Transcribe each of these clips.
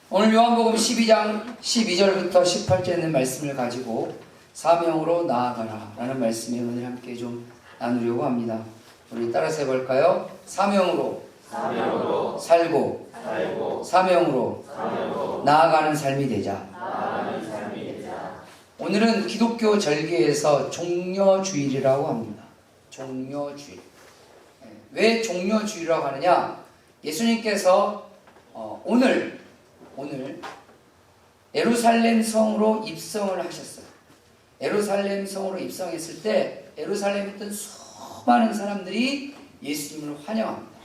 오늘 요한복음 12장 12절부터 18절에 있는 말씀을 가지고 사명으로 나아가라 라는 말씀을 오늘 함께 좀 나누려고 합니다. 우리 따라서 해볼까요? 사명으로 살고 사명으로 나아가는 삶이 되자. 오늘은 기독교 절기에서 종려주일이라고 합니다. 종려주일. 왜 종려주일이라고 하느냐? 예수님께서 오늘 예루살렘 성으로 입성을 하셨어요. 예루살렘 성으로 입성했을 때 예루살렘에 있던 수많은 사람들이 예수님을 환영합니다.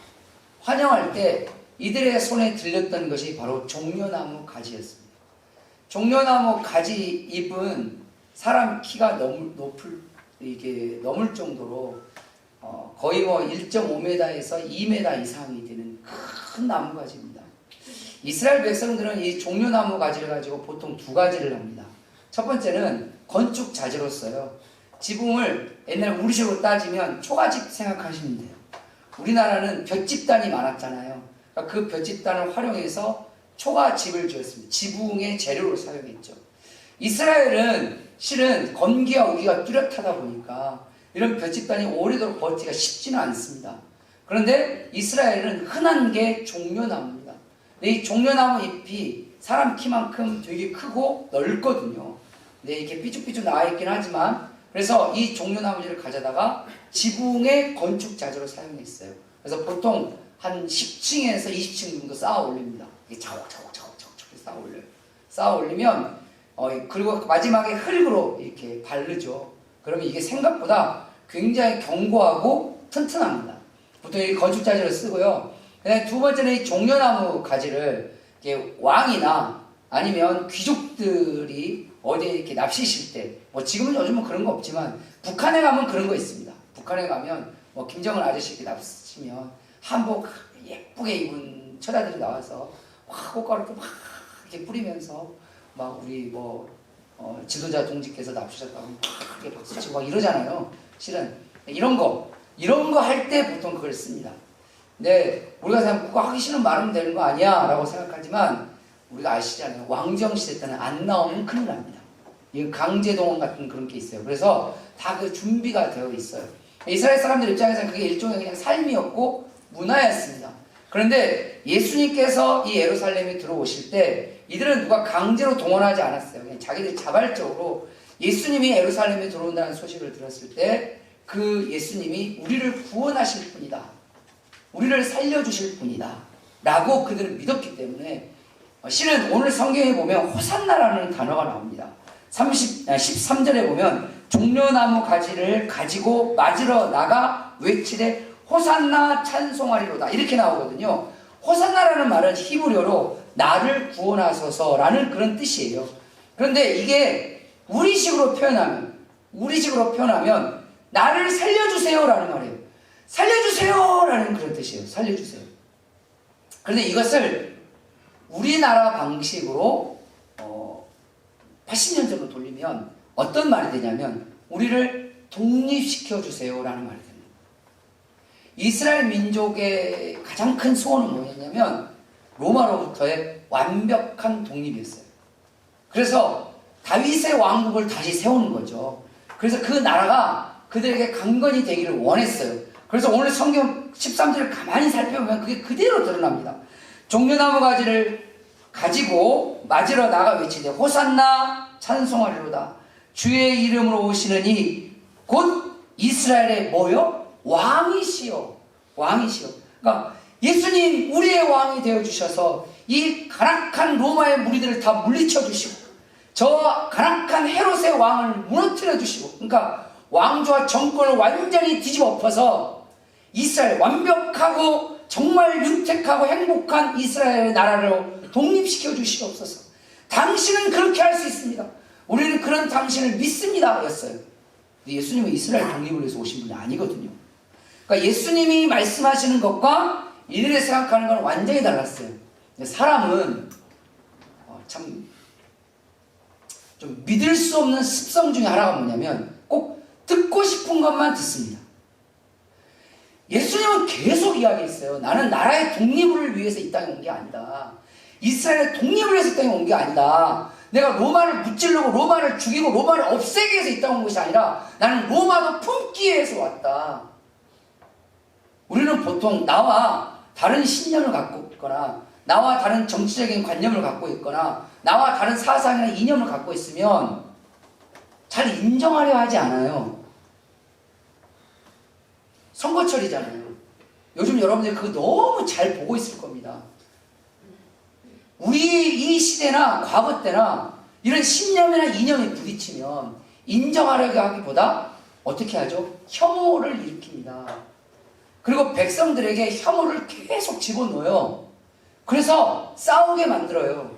환영할 때 이들의 손에 들렸던 것이 바로 종려나무 가지였습니다. 종려나무 가지 잎은 사람 키가 넘을 정도로 거의 1.5m에서 2m 이상이 되는 큰 나무 가지입니다. 이스라엘 백성들은 이 종려나무 가지를 가지고 보통 두 가지를 합니다. 첫 번째는 건축 자재로 써요. 지붕을 옛날 우리식으로 따지면 초가집 생각하시면 돼요. 우리나라는 볏집단이 많았잖아요. 그러니까 그 볏집단을 활용해서 초가집을 지었습니다. 지붕의 재료로 사용했죠. 이스라엘은 실은 건기와 우기가 뚜렷하다 보니까 이런 볏집단이 오래도록 버티기가 쉽지는 않습니다. 그런데 이스라엘은 흔한 게 종려나무입니다. 이 종려나무 잎이 사람 키만큼 되게 크고 넓거든요. 이렇게 삐죽삐죽 나와 있긴 하지만 그래서 이 종려나무를 가져다가 지붕의 건축 자재로 사용했어요. 그래서 보통 한 10층에서 20층 정도 쌓아 올립니다. 이게 차곡차곡 쌓아 올려요. 쌓아 올리면 그리고 마지막에 흙으로 이렇게 바르죠. 그러면 이게 생각보다 굉장히 견고하고 튼튼합니다. 보통 이 건축 자재로 쓰고요. 두 번째는 이 종려나무 가지를 이렇게 왕이나 아니면 귀족들이 어디에 이렇게 납치실 때, 지금은 요즘은 그런 거 없지만 북한에 가면 그런 거 있습니다. 북한에 가면 김정은 아저씨 이렇게 납치면 한복 예쁘게 입은 처자들이 나와서 꽃가루 막 이렇게 뿌리면서 막 우리 지도자 동지께서 납치셨다고 막 이렇게 박수치고 막 이러잖아요. 실은 이런 거 할 때 보통 그걸 씁니다. 근데 우리가 생각하면 그거 하기 싫으면 말하면 되는 거 아니야 라고 생각하지만 우리가 아시잖아요. 왕정시대 때는 안 나오면 큰일 납니다. 강제동원 같은 그런 게 있어요. 그래서 다 그 준비가 되어 있어요. 이스라엘 사람들 입장에서는 그게 일종의 그냥 삶이었고 문화였습니다. 그런데 예수님께서 이 예루살렘에 들어오실 때 이들은 누가 강제로 동원하지 않았어요. 그냥 자기들 자발적으로 예수님이 예루살렘에 들어온다는 소식을 들었을 때 그 예수님이 우리를 구원하실 분이다. 우리를 살려주실 분이다. 라고 그들은 믿었기 때문에 실은 오늘 성경에 보면 호산나라는 단어가 나옵니다. 13절에 보면 종려나무 가지를 가지고 맞으러 나가 외치되 호산나 찬송하리로다 이렇게 나오거든요. 호산나라는 말은 히브리어로 나를 구원하소서라는 그런 뜻이에요. 그런데 이게 우리식으로 표현하면 나를 살려주세요라는 말이에요. 살려주세요라는 그런 뜻이에요. 살려주세요. 그런데 이것을 우리나라 방식으로 80년 전으로 돌리면 어떤 말이 되냐면 우리를 독립시켜주세요라는 말이 됩니다. 이스라엘 민족의 가장 큰 소원은 뭐였냐면 로마로부터의 완벽한 독립이었어요. 그래서 다윗의 왕국을 다시 세우는 거죠. 그래서 그 나라가 그들에게 강건히 되기를 원했어요. 그래서 오늘 성경 13절을 가만히 살펴보면 그게 그대로 드러납니다. 종려나무 가지를 가지고 맞으러 나가 외치되 호산나 찬송하리로다. 주의 이름으로 오시는 이 곧 이스라엘의 뭐요? 왕이시여. 그러니까 예수님 우리의 왕이 되어주셔서 이 간악한 로마의 무리들을 다 물리쳐 주시고 저 간악한 헤롯의 왕을 무너뜨려 주시고 그러니까 왕조와 정권을 완전히 뒤집어 엎어서 이스라엘 완벽하고 정말 윤택하고 행복한 이스라엘의 나라로 독립시켜 주시옵소서. 당신은 그렇게 할 수 있습니다. 우리는 그런 당신을 믿습니다 였어요. 예수님은 이스라엘 독립을 위해서 오신 분이 아니거든요. 그러니까 예수님이 말씀하시는 것과 이들이 생각하는 건 완전히 달랐어요. 사람은 참 좀 믿을 수 없는 습성 중에 하나가 뭐냐면 꼭 듣고 싶은 것만 듣습니다. 예수님은 계속 이야기했어요. 나는 나라의 독립을 위해서 이 땅에 온 게 아니다. 이스라엘의 독립을 위해서 이 땅에 온 게 아니다. 내가 로마를 무찌르고 로마를 죽이고 로마를 없애기 위해서 이 땅에 온 것이 아니라 나는 로마도 품기 위해서 왔다. 우리는 보통 나와 다른 신념을 갖고 있거나 나와 다른 정치적인 관념을 갖고 있거나 나와 다른 사상이나 이념을 갖고 있으면 잘 인정하려 하지 않아요. 선거철이잖아요. 요즘 여러분들 그거 너무 잘 보고 있을 겁니다. 우리 이 시대나 과거 때나 이런 신념이나 이념에 부딪히면 인정하려고 하기보다 어떻게 하죠? 혐오를 일으킵니다. 그리고 백성들에게 혐오를 계속 집어넣어요. 그래서 싸우게 만들어요.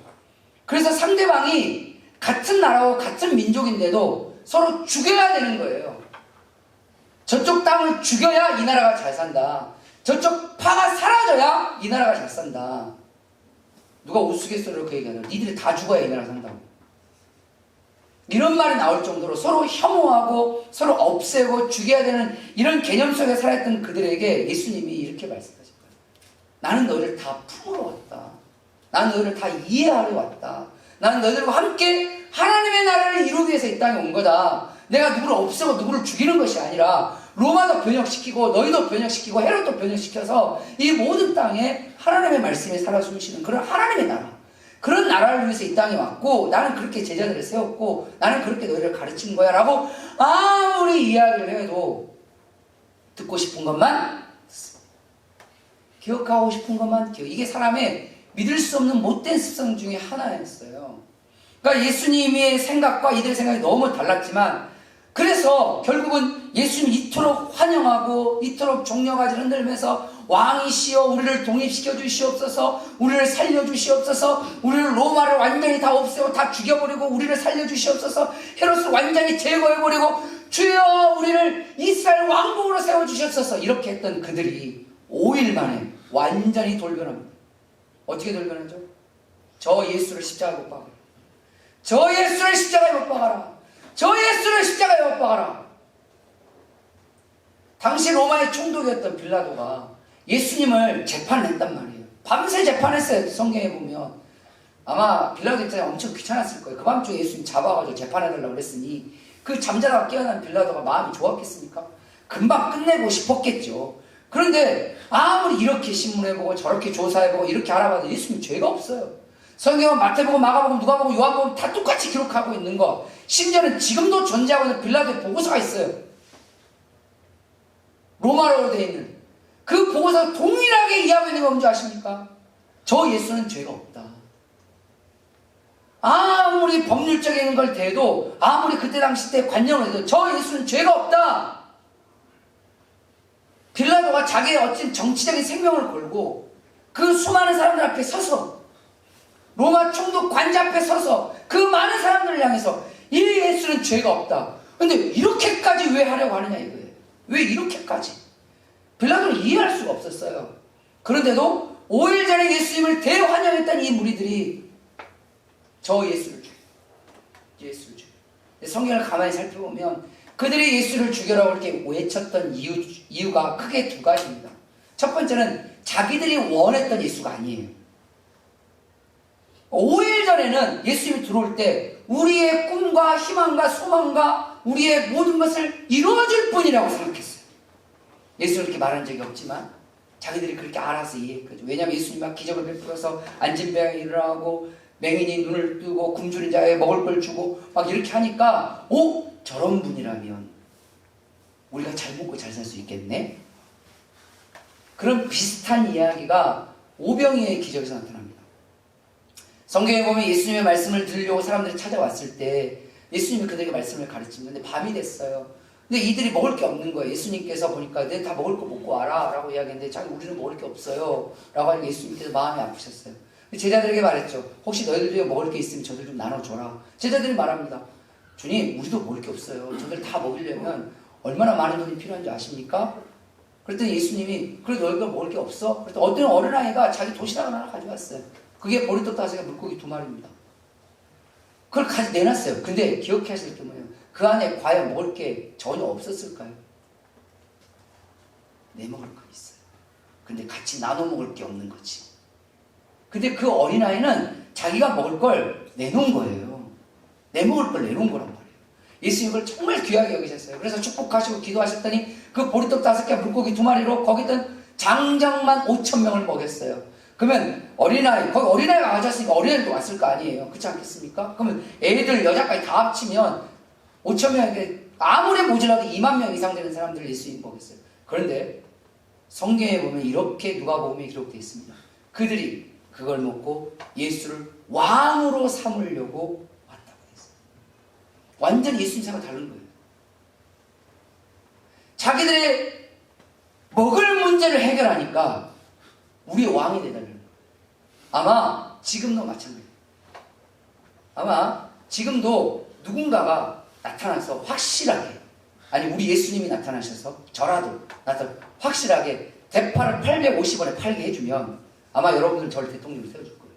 그래서 상대방이 같은 나라고 같은 민족인데도 서로 죽여야 되는 거예요. 저쪽 땅을 죽여야 이 나라가 잘 산다. 저쪽 파가 사라져야 이 나라가 잘 산다. 누가 우스갯소리로 그 얘기하죠. 니들이 다 죽어야 이 나라 산다고. 이런 말이 나올 정도로 서로 혐오하고 서로 없애고 죽여야 되는 이런 개념 속에 살아있던 그들에게 예수님이 이렇게 말씀하신 거예요. 나는 너희를 다 품으러 왔다. 나는 너희를 다 이해하러 왔다. 나는 너희들과 함께 하나님의 나라를 이루기 위해서 이 땅에 온 거다. 내가 누구를 없애고 누구를 죽이는 것이 아니라 로마도 변혁시키고 너희도 변혁시키고 헤롯도 변혁시켜서 이 모든 땅에 하나님의 말씀이 살아 숨쉬는 그런 하나님의 나라, 그런 나라를 위해서 이 땅에 왔고 나는 그렇게 제자들을 세웠고 나는 그렇게 너희를 가르친 거야 라고 아무리 이야기를 해도 듣고 싶은 것만 기억하고 싶은 것만 이게 사람의 믿을 수 없는 못된 습성 중에 하나였어요. 그러니까 예수님의 생각과 이들의 생각이 너무 달랐지만 그래서 결국은 예수님 이토록 환영하고 이토록 종려가지 흔들면서 왕이시여 우리를 독립시켜 주시옵소서, 우리를 살려 주시옵소서, 우리를 로마를 완전히 다 없애고 다 죽여버리고 우리를 살려 주시옵소서, 헤롯을 완전히 제거해버리고 주여 우리를 이스라엘 왕국으로 세워주시옵소서 이렇게 했던 그들이 5일 만에 완전히 돌변합니다. 어떻게 돌변하죠? 저 예수를 십자가에 못 박아라. 저 예수를 십자가에 못 박아라. 저 예수를 십자가에 못 박아라. 당시 로마의 총독이었던 빌라도가 예수님을 재판을 했단 말이에요. 밤새 재판했어요. 성경에 보면 아마 빌라도 입장에 엄청 귀찮았을 거예요. 그 밤중에 예수님 잡아가지고 재판해달라고 그랬으니 그 잠자다가 깨어난 빌라도가 마음이 좋았겠습니까? 금방 끝내고 싶었겠죠. 그런데 아무리 이렇게 신문해보고 저렇게 조사해보고 이렇게 알아봐도 예수님 죄가 없어요. 성경은 마태복음, 마가복음, 누가복음, 요한복음 다 똑같이 기록하고 있는 거, 심지어는 지금도 존재하고 있는 빌라도의 보고서가 있어요. 로마어로 되어 있는 그 보고서 동일하게 이해하고 있는 거 뭔지 아십니까? 저 예수는 죄가 없다. 아무리 법률적인 걸 대도 아무리 그때 당시 때 관념을 해도 저 예수는 죄가 없다. 빌라도가 자기의 어떤 정치적인 생명을 걸고 그 수많은 사람들 앞에 서서 로마 총독 관자 앞에 서서 그 많은 사람들을 향해서 이 예수는 죄가 없다. 근데 이렇게까지 왜 하려고 하느냐 이거예요. 왜 이렇게까지? 빌라도는 이해할 수가 없었어요. 그런데도 5일 전에 예수님을 대환영했던 이 무리들이 저 예수를 죽여. 예수를 죽여. 성경을 가만히 살펴보면 그들이 예수를 죽여라고 이렇게 외쳤던 이유가 크게 두 가지입니다. 첫 번째는 자기들이 원했던 예수가 아니에요. 5일 전에는 예수님이 들어올 때 우리의 꿈과 희망과 소망과 우리의 모든 것을 이루어줄 뿐이라고 생각했어요. 예수는 그렇게 말한 적이 없지만 자기들이 그렇게 알아서 이해했거든요. 왜냐하면 예수님이 막 기적을 베풀어서 앉은 병이 일어나고 맹인이 눈을 뜨고 굶주린 자에게 먹을 걸 주고 막 이렇게 하니까 저런 분이라면 우리가 잘 먹고 잘 살 수 있겠네? 그런 비슷한 이야기가 오병이어의 기적에서 나타납니다. 성경에 보면 예수님의 말씀을 들으려고 사람들이 찾아왔을 때 예수님이 그들에게 말씀을 가르치는데 밤이 됐어요. 근데 이들이 먹을 게 없는 거예요. 예수님께서 보니까 내 다 먹을 거 먹고 와라 라고 이야기했는데 자기 우리는 먹을 게 없어요 라고 하니까 예수님께서 마음이 아프셨어요. 제자들에게 말했죠. 혹시 너희들이 먹을 게 있으면 저들 좀 나눠줘라. 제자들이 말합니다. 주님 우리도 먹을 게 없어요. 저들 다 먹이려면 얼마나 많은 돈이 필요한지 아십니까? 그랬더니 예수님이 그래 너희가 먹을 게 없어? 그랬더니 어떤 어린아이가 자기 도시락 하나 가져왔어요. 그게 보리떡 5개 물고기 2마리입니다. 그걸 내놨어요. 근데 기억하실 게 뭐예요? 그 안에 과연 먹을 게 전혀 없었을까요? 내 먹을 거 있어요. 근데 같이 나눠 먹을 게 없는 거지. 근데 그 어린아이는 자기가 먹을 걸 내놓은 거예요. 내 먹을 걸 내놓은 거란 말이에요. 예수님 이걸 정말 귀하게 여기셨어요. 그래서 축복하시고 기도하셨더니 그 보리떡 5개 물고기 2마리로 거기 있던 장정만 5,000명을 먹였어요. 그러면 어린아이, 거기 어린아이가 가졌으니까 어린아이도 왔을 거 아니에요. 그렇지 않겠습니까? 그러면 애들 여자까지 다 합치면 5,000명에게 아무리 모자라도 2만 명 이상 되는 사람들을 예수님 먹였어요. 그런데 성경에 보면 이렇게 누가복음에 기록되어 있습니다. 그들이 그걸 먹고 예수를 왕으로 삼으려고 왔다고 했어요. 완전히 예수님 생각과 다른 거예요. 자기들의 먹을 문제를 해결하니까 우리의 왕이 되달라는 거예요. 아마 지금도 마찬가지예요. 아마 지금도 누군가가 나타나서 확실하게, 아니 우리 예수님이 나타나셔서 저라도 확실하게 대파를 850원에 팔게 해주면 아마 여러분들 저를 대통령으로 세워줄 거예요.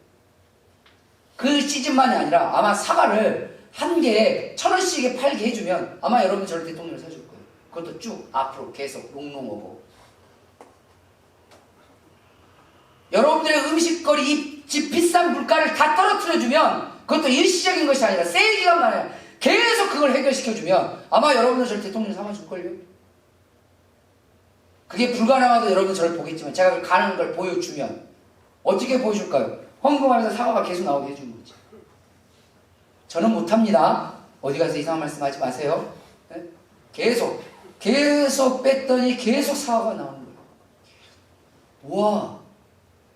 그 시즌만이 아니라 아마 사과를 한 개에 1,000원씩에 팔게 해주면 아마 여러분들 저를 대통령으로 세워줄 거예요. 그것도 쭉 앞으로 계속 롱롱오고. 여러분들의 음식거리, 집 비싼 물가를 다 떨어뜨려주면 그것도 일시적인 것이 아니라 세기간 만에 계속 그걸 해결시켜주면 아마 여러분들 저를 대통령 삼아줄걸요. 그게 불가능하도 여러분 저를 보겠지만 제가 그 가능한 걸 보여주면 어떻게 보여줄까요? 헌금하면서 사과가 계속 나오게 해주는 거죠. 저는 못합니다. 어디 가서 이상한 말씀 하지 마세요. 네? 계속 뺐더니 계속 사과가 나오는 거예요. 우와,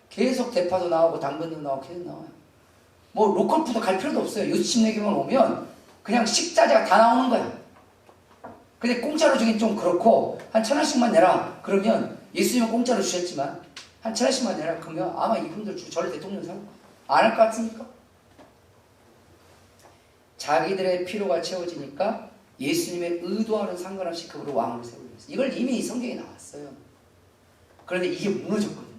계속 대파도 나오고 당근도 나오고 계속 나와요. 뭐 로컬푸드 갈 필요도 없어요. 요즘내기만 오면 그냥 식자재가 다 나오는 거야. 근데 공짜로 주긴 좀 그렇고 한 1,000원씩만 내라 그러면 예수님은 공짜로 주셨지만 한 1,000원씩만 내라 그러면 아마 이분들 저를 대통령 삼을 거야. 안 할 것 같습니까? 자기들의 필요가 채워지니까 예수님의 의도와는 상관없이 그분을 왕으로 세우고 있어요. 이걸 이미 성경에 나왔어요. 그런데 이게 무너졌거든요.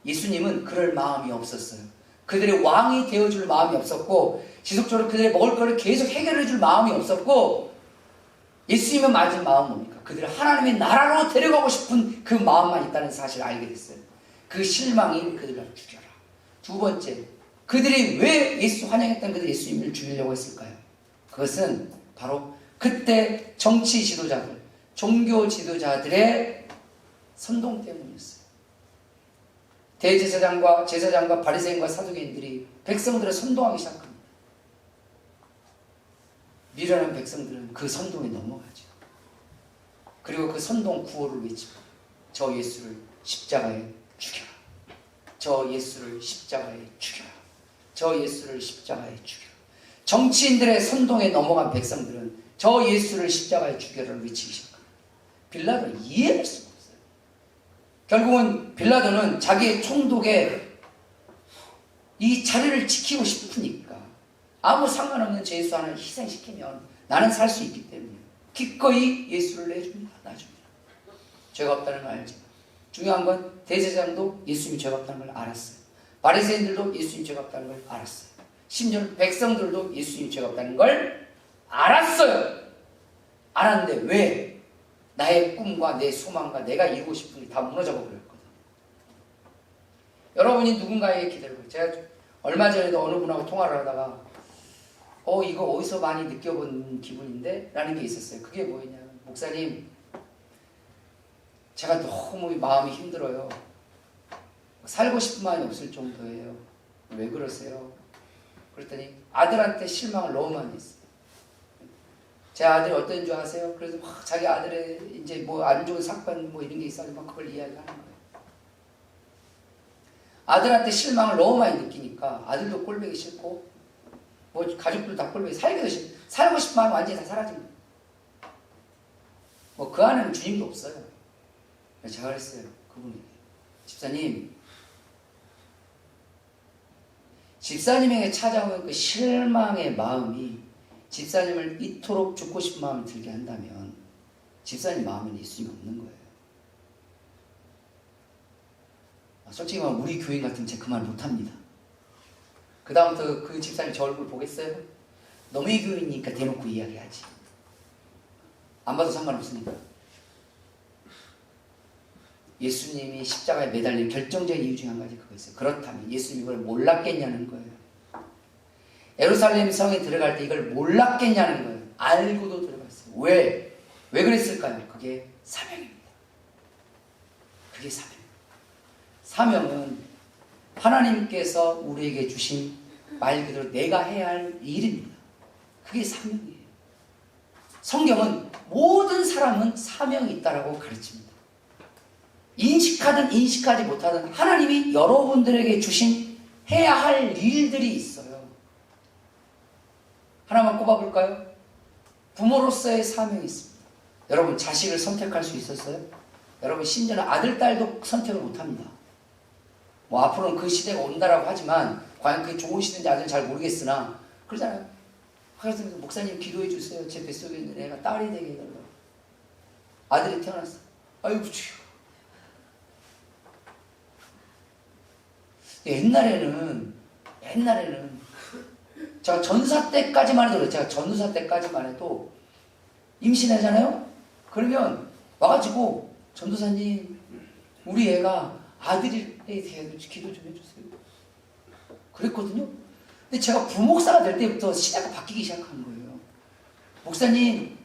예수님은 그럴 마음이 없었어요. 그들의 왕이 되어줄 마음이 없었고 지속적으로 그들의 먹을 거를 계속 해결해줄 마음이 없었고 예수님은 맞은 마음은 뭡니까? 그들을 하나님의 나라로 데려가고 싶은 그 마음만 있다는 사실을 알게 됐어요. 그 실망이 그들을 죽여라. 두 번째, 그들이 왜 예수 환영했던 그들 예수님을 죽이려고 했을까요? 그것은 바로 그때 정치 지도자들, 종교 지도자들의 선동 때문이었어요. 대제사장과 제사장과 바리새인과 사두개인들이 백성들을 선동하기 시작합니다. 미련한 백성들은 그 선동에 넘어가죠. 그리고 그 선동 구호를 외치고 저 예수를 십자가에 죽여라. 저 예수를 십자가에 죽여라. 저 예수를 십자가에 죽여라. 정치인들의 선동에 넘어간 백성들은 저 예수를 십자가에 죽여라를 외치기 시작합니다. 빌라도는 이해할 수가 없어요. 결국은 빌라도는 자기의 총독의 이 자리를 지키고 싶으니까 아무 상관없는 제 예수 하나를 희생시키면 나는 살 수 있기 때문에 기꺼이 예수를 내줍니다. 놔줍니다. 죄가 없다는 걸 알지만 중요한 건 대제사장도 예수님이 죄가 없다는 걸 알았어요. 바리새인들도 예수님이 죄가 없다는 걸 알았어요. 심지어 백성들도 예수님이 죄가 없다는 걸 알았어요. 알았는데 왜? 나의 꿈과 내 소망과 내가 이루고 싶은 게 다 무너져 버렸거든. 여러분이 누군가에게 기대를 거예요. 제가 얼마 전에도 어느 분하고 통화를 하다가 이거 어디서 많이 느껴본 기분인데? 라는 게 있었어요. 그게 뭐였냐면 목사님, 제가 너무 마음이 힘들어요. 살고 싶은 마음이 없을 정도예요. 왜 그러세요? 그랬더니 아들한테 실망을 너무 많이 했어요. 제 아들이 어떤 줄 아세요? 그래서 막 자기 아들의 이제 뭐 안 좋은 사건 뭐 이런 게 있어서 막 그걸 이야기하는 거예요. 아들한테 실망을 너무 많이 느끼니까 아들도 꼴보기 싫고 뭐 가족들 다 꼴보기 살고 싶은 마음 완전히 다 사라진 거예요. 뭐 그 안에는 주님도 없어요. 제가 그랬어요. 그분에게. 집사님에게 찾아오는 그 실망의 마음이 집사님을 이토록 죽고 싶은 마음을 들게 한다면 집사님 마음에는 예수님이 없는 거예요. 솔직히 말하면 우리 교인 같으면 제가 그 말 못합니다. 그 다음부터 그 집사님 저 얼굴 보겠어요? 너의 교인이니까 대놓고 이야기하지. 안 봐도 상관없으니까. 예수님이 십자가에 매달린 결정적인 이유 중에 한 가지 그거였어요. 그렇다면 예수님이 이걸 몰랐겠냐는 거예요. 예루살렘 성에 들어갈 때 이걸 몰랐겠냐는 거예요. 알고도 들어갔어요. 왜? 왜 그랬을까요? 그게 사명입니다. 그게 사명. 사명은 하나님께서 우리에게 주신 말 그대로 내가 해야 할 일입니다. 그게 사명이에요. 성경은 모든 사람은 사명이 있다라고 가르칩니다. 인식하든 인식하지 못하든 하나님이 여러분들에게 주신 해야 할 일들이 있어요. 하나만 꼽아볼까요? 부모로서의 사명이 있습니다. 여러분 자식을 선택할 수 있었어요? 여러분 심지어는 아들, 딸도 선택을 못합니다. 뭐 앞으로는 그 시대가 온다라고 하지만 과연 그게 좋은 시대인지 아직은 잘 모르겠으나 그러잖아요. 그래서 목사님 기도해 주세요. 제 뱃속에 있는 애가 딸이 되게 해달라고. 아들이 태어났어. 아이고 주여. 옛날에는 제가 전사 때까지만 해도 제가 전사 때까지만 해도 임신하잖아요. 그러면 와가지고 전도사님 우리 애가 아들이 돼도 기도 좀 해주세요. 그랬거든요. 근데 제가 부목사가 될 때부터 시대가 바뀌기 시작한 거예요. 목사님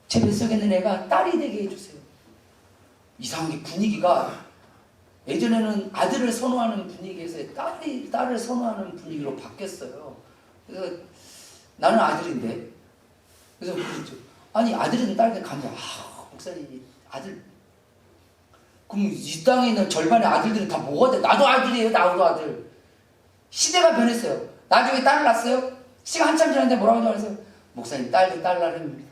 제 뱃속에 있는 애가 딸이 되게 해주세요. 이상하게 분위기가 예전에는 아들을 선호하는 분위기에서 딸을 선호하는 분위기로 바뀌었어요. 그래서 나는 아들인데 그래서 그랬죠. 아니 아들이든 딸이든 가면 목사님 아들 그럼 이 땅에 있는 절반의 아들들은 다 뭐가 돼? 나도 아들이에요. 나도 아들. 시대가 변했어요. 나중에 딸을 낳았어요. 시간 한참 지났는데 뭐라고 하면서 목사님 딸도 딸 나름입니다.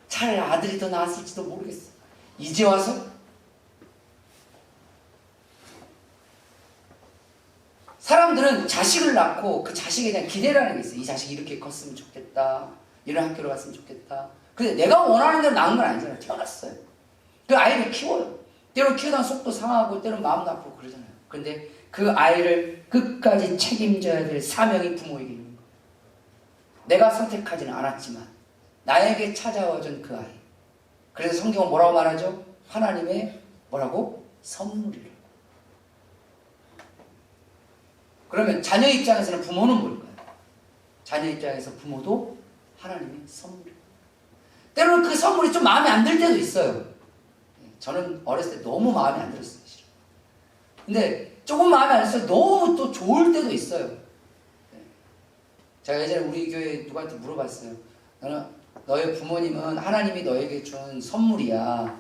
차라리 아들이 더 나았을지도 모르겠어. 이제 와서 사람들은 자식을 낳고 그 자식에 대한 기대라는 게 있어요. 이 자식이 이렇게 컸으면 좋겠다. 이런 학교로 갔으면 좋겠다. 근데 내가 원하는 대로 낳은 건 아니잖아요. 태어났어요. 그 아이를 키워요. 때로 키우다가 속도 상하고 때로 마음도 아프고 그러잖아요. 그런데 그 아이를 끝까지 책임져야 될 사명이 부모에게 있는 거예요. 내가 선택하지는 않았지만 나에게 찾아와준 그 아이. 그래서 성경은 뭐라고 말하죠? 하나님의 뭐라고? 선물이라고. 그러면 자녀 입장에서는 부모는 뭘까요? 자녀 입장에서 부모도 하나님의 선물이에요. 때로는 그 선물이 좀 마음에 안 들 때도 있어요. 저는 어렸을 때 너무 마음에 안 들었어요. 근데 조금 마음에 안 들어서 너무 또 좋을 때도 있어요. 제가 예전에 우리 교회 누구한테 물어봤어요. 너의 부모님은 하나님이 너에게 준 선물이야.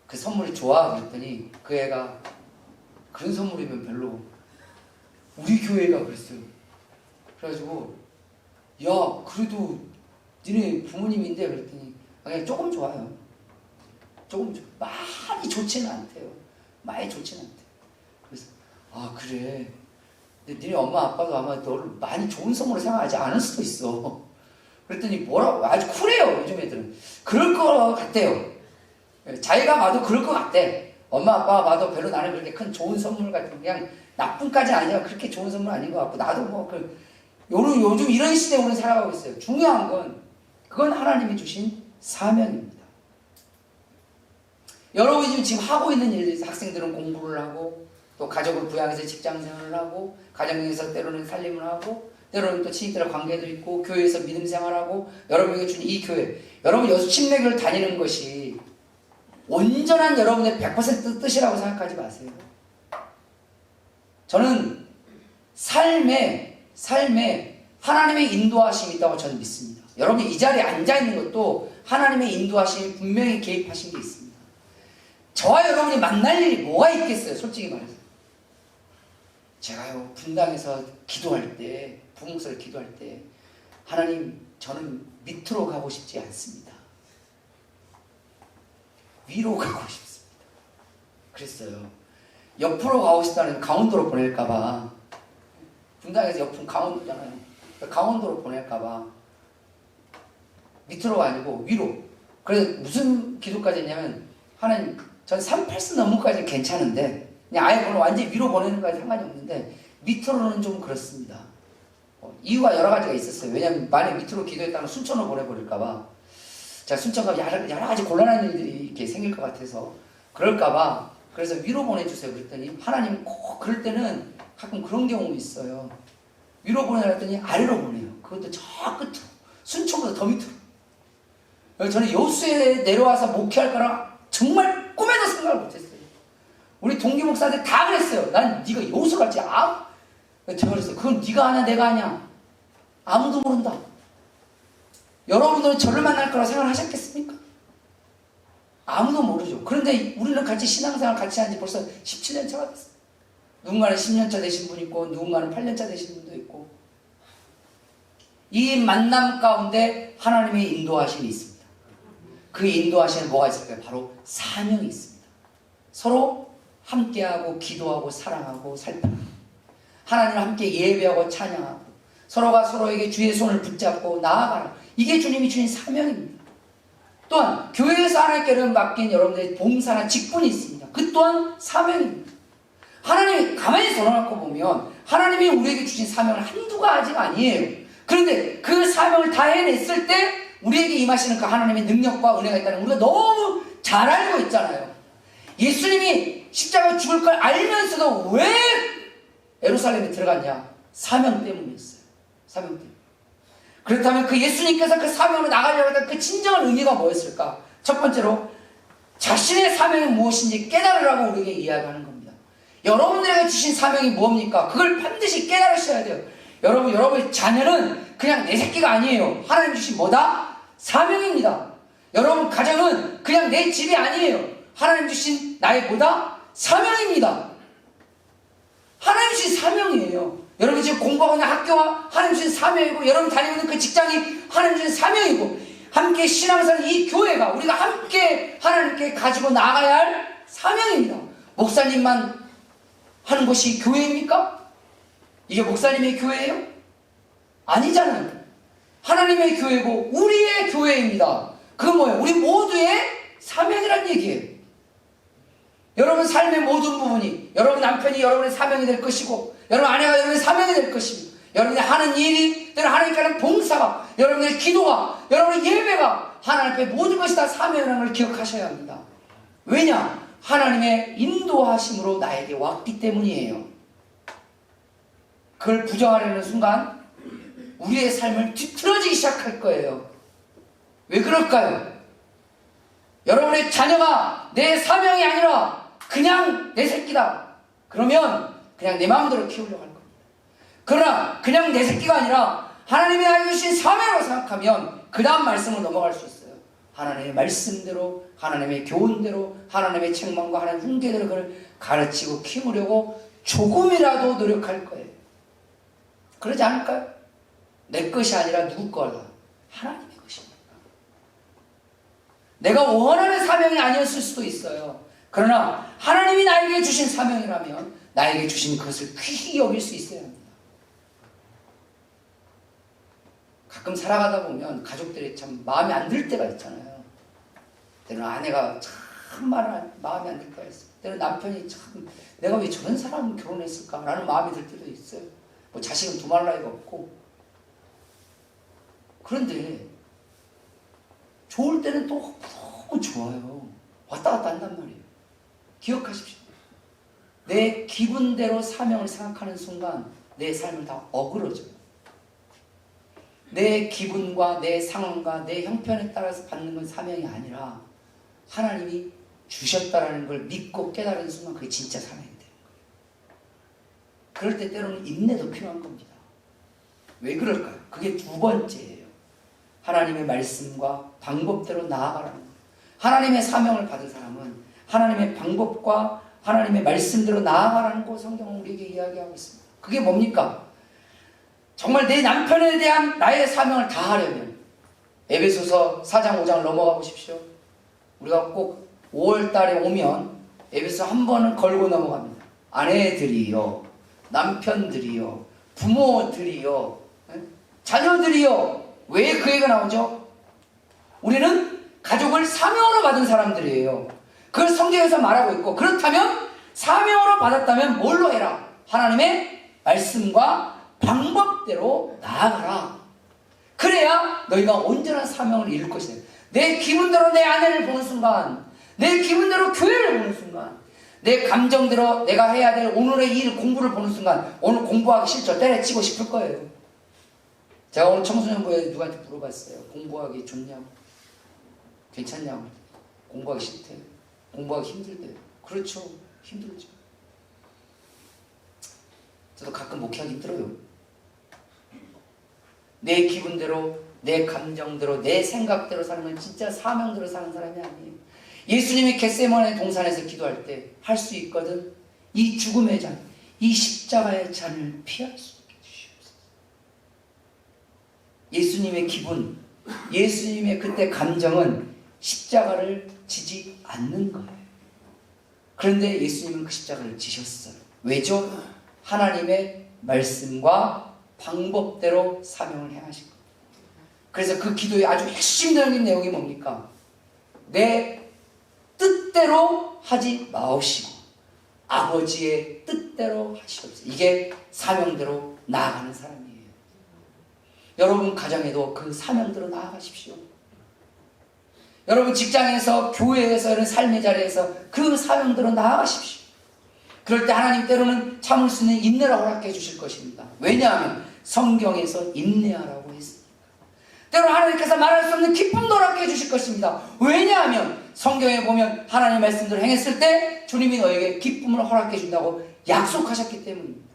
그 선물이 좋아. 그랬더니 그 애가 그런 선물이면 별로. 우리 교회가 그랬어요. 그래가지고 야 그래도 니네 부모님인데 그랬더니 그냥 조금 좋아요. 조금 많이 좋지는 않대요. 많이 좋지는 않대요. 그래서 그래. 근데 니네 엄마 아빠도 아마 너를 많이 좋은 선물로 생각하지 않을 수도 있어. 그랬더니 뭐라고 아주 쿨해요. 요즘 애들은 그럴 것 같대요. 자기가 봐도 그럴 것 같대. 엄마 아빠가 봐도 별로 나는 그렇게 큰 좋은 선물 같은 그냥 나쁨까지 아니라 그렇게 좋은 선물 아닌 것 같고 나도 뭐 요즘 이런 시대에 우리는 살아가고 있어요. 중요한 건 그건 하나님이 주신 사명입니다. 여러분이 지금 하고 있는 일들이 학생들은 공부를 하고 또 가족을 부양해서 직장생활을 하고 가정에서 때로는 살림을 하고 때로는 또 친구들과 관계도 있고 교회에서 믿음 생활하고 여러분에게 준 이 교회 여러분 여수 침례교를 다니는 것이 온전한 여러분의 100% 뜻이라고 생각하지 마세요. 저는 삶에 하나님의 인도하심이 있다고 저는 믿습니다. 여러분이 이 자리에 앉아있는 것도 하나님의 인도하심이 분명히 개입하신 게 있습니다. 저와 여러분이 만날 일이 뭐가 있겠어요? 솔직히 말해서. 제가요 분당에서 기도할 때 부목사를 기도할 때 하나님 저는 밑으로 가고 싶지 않습니다. 위로 가고 싶습니다. 그랬어요. 옆으로 가고 싶다는 강원도로 보낼까봐 분당에서 옆은 강원도잖아요. 강원도로 보낼까봐 밑으로가 아니고 위로. 그래서 무슨 기도까지 했냐면 하나님 전 38스 넘은까지는 괜찮은데 그냥 아예 완전히 위로 보내는 거에 상관이 없는데 밑으로는 좀 그렇습니다. 이유가 여러 가지가 있었어요. 왜냐하면 만약 밑으로 기도했다면 순천으로 보내버릴까봐 제가 순천 가면 여러 가지 곤란한 일들이 이렇게 생길 것 같아서 그럴까봐 그래서 위로 보내주세요 그랬더니 하나님 꼭 그럴 때는 가끔 그런 경우 있어요. 위로 보내랬더니 아래로 보내요. 그것도 저 끝으로, 순천보다 더 밑으로. 저는 여수에 내려와서 목회할 거라 정말 꿈에도 생각을 못했어요. 우리 동기 목사한테 다 그랬어요. 난 네가 여수 갈지 제가 그랬어요. 그건 네가 아냐 내가 아냐 아무도 모른다. 여러분들은 저를 만날 거라 생각하셨겠습니까? 아무도 모르죠. 그런데 우리는 같이 신앙생활 같이 한 지 벌써 17년 차가 됐어요. 누군가는 10년 차 되신 분 있고 누군가는 8년 차 되신 분도 있고 이 만남 가운데 하나님의 인도하심이 있습니다. 그 인도하심에 뭐가 있을까요? 바로 사명이 있습니다. 서로 함께하고 기도하고 사랑하고 살펴하고 하나님을 함께 예배하고 찬양하고 서로가 서로에게 주의 손을 붙잡고 나아가라. 이게 주님이 주신 사명입니다. 또한 교회에서 하나님께는 맡긴 여러분들의 봉사나 직분이 있습니다. 그 또한 사명입니다. 하나님이 가만히 돌아놓고 보면 하나님이 우리에게 주신 사명은 한두 가지가 아니에요. 그런데 그 사명을 다 해냈을 때 우리에게 임하시는 그 하나님의 능력과 은혜가 있다는 우리가 너무 잘 알고 있잖아요. 예수님이 십자가에 죽을 걸 알면서도 왜 예루살렘에 들어갔냐? 사명 때문이었어요. 사명 때문에. 그렇다면 그 예수님께서 그 사명으로 나가려고 했던 그 진정한 의미가 뭐였을까? 첫 번째로 자신의 사명이 무엇인지 깨달으라고 우리에게 이야기하는 겁니다. 여러분들에게 주신 사명이 뭡니까? 그걸 반드시 깨달으셔야 돼요. 여러분의 자녀는 그냥 내 새끼가 아니에요. 하나님 주신 뭐다? 사명입니다. 여러분 가정은 그냥 내 집이 아니에요. 하나님 주신 나의 뭐다? 사명입니다. 하나님 주신 사명이에요. 여러분 지금 공부하고 있는 학교와 하나님 주신 사명이고 여러분 다니고 있는 그 직장이 하나님 주신 사명이고 함께 신앙생활 이 교회가 우리가 함께 하나님께 가지고 나가야 할 사명입니다. 목사님만 하는 것이 교회입니까? 이게 목사님의 교회예요? 아니잖아요. 하나님의 교회고 우리의 교회입니다. 그건 뭐예요? 우리 모두의 사명이란 얘기예요. 여러분 삶의 모든 부분이 여러분 남편이 여러분의 사명이 될 것이고 여러분 아내가 여러분의 사명이 될 것이고 여러분이 하는 일이 때로 하나님께 하는 봉사가 여러분의 기도가 여러분의 예배가 하나님 앞에 모든 것이 다 사명이라는 걸 기억하셔야 합니다. 왜냐? 하나님의 인도하심으로 나에게 왔기 때문이에요. 그걸 부정하려는 순간 우리의 삶을 뒤틀어지기 시작할 거예요. 왜 그럴까요? 여러분의 자녀가 내 사명이 아니라 그냥 내 새끼다. 그러면 그냥 내 마음대로 키우려고 할 겁니다. 그러나 그냥 내 새끼가 아니라 하나님이 나에게 주신 사명으로 생각하면 그 다음 말씀으로 넘어갈 수 있어요. 하나님의 말씀대로 하나님의 교훈대로 하나님의 책망과 하나님의 훈계대로 그걸 가르치고 키우려고 조금이라도 노력할 거예요. 그러지 않을까요? 내 것이 아니라 누구 거다? 하나님의 것입니다. 내가 원하는 사명이 아니었을 수도 있어요. 그러나 하나님이 나에게 주신 사명이라면 나에게 주신 그것을 귀히 여길 수 있어야 합니다. 가끔 살아가다 보면 가족들이 참 마음에 안 들 때가 있잖아요. 때로는 아내가 참 마음에 안 들 때가 있어요. 때로는 남편이 참 내가 왜 저런 사람을 결혼했을까라는 마음이 들 때도 있어요. 뭐 자식은 두말 나이가 없고. 그런데 좋을 때는 또 너무 좋아요. 왔다 갔다 한단 말이에요. 기억하십시오. 내 기분대로 사명을 생각하는 순간 내 삶을 다 어그러져요. 내 기분과 내 상황과 내 형편에 따라서 받는 건 사명이 아니라 하나님이 주셨다라는 걸 믿고 깨달은 순간 그게 진짜 사명이 되는 거예요. 그럴 때 때로는 인내도 필요한 겁니다. 왜 그럴까요? 그게 두 번째예요. 하나님의 말씀과 방법대로 나아가라는 거예요. 하나님의 사명을 받은 사람은 하나님의 방법과 하나님의 말씀대로 나아가라는 거 성경은 우리에게 이야기하고 있습니다. 그게 뭡니까? 정말 내 남편에 대한 나의 사명을 다하려면 에베소서 4장 5장을 넘어가 보십시오. 우리가 꼭 5월 달에 오면 에베소 한 번은 걸고 넘어갑니다. 아내들이요, 남편들이요, 부모들이요, 자녀들이요. 왜 그 얘기가 나오죠? 우리는 가족을 사명으로 받은 사람들이에요. 그걸 성경에서 말하고 있고, 그렇다면 사명으로 받았다면 뭘로 해라? 하나님의 말씀과 방법대로 나아가라. 그래야 너희가 온전한 사명을 이룰 것이다. 내 기분대로 내 아내를 보는 순간, 내 기분대로 교회를 보는 순간, 내 감정대로 내가 해야 될 오늘의 일 공부를 보는 순간 오늘 공부하기 싫죠. 때려치고 싶을 거예요. 제가 오늘 청소년부에 누구한테 물어봤어요. 공부하기 좋냐고, 괜찮냐고. 공부하기 싫대요. 공부하기 힘들대요. 그렇죠. 힘들죠. 저도 가끔 목회하기 힘들어요. 내 기분대로, 내 감정대로, 내 생각대로 사는 건 진짜 사명대로 사는 사람이 아니에요. 예수님이 겟세마네 동산에서 기도할 때 할 수 있거든. 이 죽음의 잔, 이 십자가의 잔을 피할 수 있게 주시옵소서. 예수님의 기분, 예수님의 그때 감정은 십자가를 지지 않는 거예요. 그런데 예수님은 그 십자가를 지셨어요. 왜죠? 하나님의 말씀과 방법대로 사명을 행하신 겁니다. 그래서 그 기도의 아주 핵심적인 내용이 뭡니까? 내 뜻대로 하지 마옵시고 아버지의 뜻대로 하시옵소서. 이게 사명대로 나아가는 사람이에요. 여러분 가정에도 그 사명대로 나아가십시오. 여러분 직장에서, 교회에서, 이런 삶의 자리에서 그 사명대로 나아가십시오. 그럴 때 하나님 때로는 참을 수 있는 인내를 허락해 주실 것입니다. 왜냐하면 성경에서 인내하라고 했습니다. 때로 하나님께서 말할 수 없는 기쁨도 허락해 주실 것입니다. 왜냐하면 성경에 보면 하나님 말씀대로 행했을 때 주님이 너에게 기쁨을 허락해 준다고 약속하셨기 때문입니다.